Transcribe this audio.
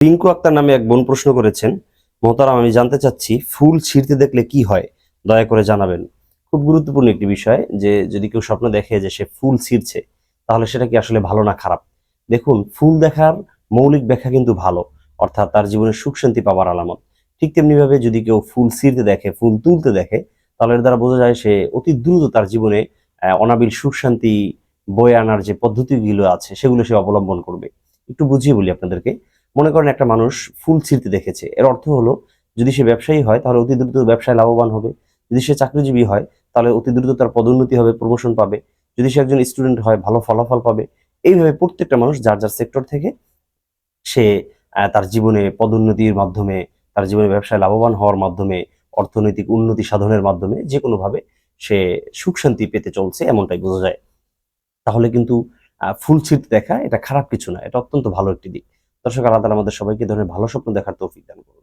রিঙ্কু আক্তার নামে এক বোন প্রশ্ন করেছেন, মোহতারাম আমি জানতে চাচ্ছি ফুল ছিঁড়তে দেখলে কি হয়, দয়া করে জানাবেন। খুব গুরুত্বপূর্ণ একটি বিষয় যে যদি কেউ স্বপ্ন দেখে যে সে ফুল ছিঁড়ছে তাহলে সেটা কি আসলে ভালো না খারাপ। দেখুন, ফুল দেখার মৌলিক ব্যাখ্যা কিন্তু ভালো, অর্থাৎ তার জীবনে সুখ শান্তি পাওয়ার আলামত। ঠিক তেমনি ভাবে যদি কেউ ফুল ছিঁড়তে দেখে, ফুল তুলতে দেখে, তাহলে এর দ্বারা বোঝা যায় সে অতি দ্রুত তার জীবনে অনাবিল সুখ শান্তি বয়ে আনার যে পদ্ধতিগুলো আছে সেগুলো সে অবলম্বন করবে। একটু বুঝিয়ে বলি আপনাদেরকে। মনে করেন একটা মানুষ ফুল ছিঁড়তে দেখেছে, এর অর্থ হলো যদি সে ব্যবসায়ী হয় তাহলে অতি দ্রুত ব্যবসায় লাভবান হবে। যদি সে চাকরিজীবী হয় তাহলে অতি দ্রুত তার পদোন্নতি হবে, প্রমোশন পাবে। যদি সে একজন স্টুডেন্ট হয় ভালো ফলাফল পাবে। এইভাবে প্রত্যেকটা মানুষ যার যার সেক্টর থেকে সে তার জীবনে পদোন্নতির মাধ্যমে, তার জীবনে ব্যবসায় লাভবান হওয়ার মাধ্যমে, অর্থনৈতিক উন্নতি সাধনের মাধ্যমে যে কোনোভাবে সে সুখ শান্তি পেতে চলছে এমনটাই বোঝা যায়। তাহলে কিন্তু ফুল ছিঁড়তে দেখা এটা খারাপ কিছু না, এটা অত্যন্ত ভালো একটি দিক। দর্শক, আল্লাহ তাআলা আমাদের সবাইকে এ ধরনের ভালো স্বপ্ন দেখার তৌফিক দান করুন।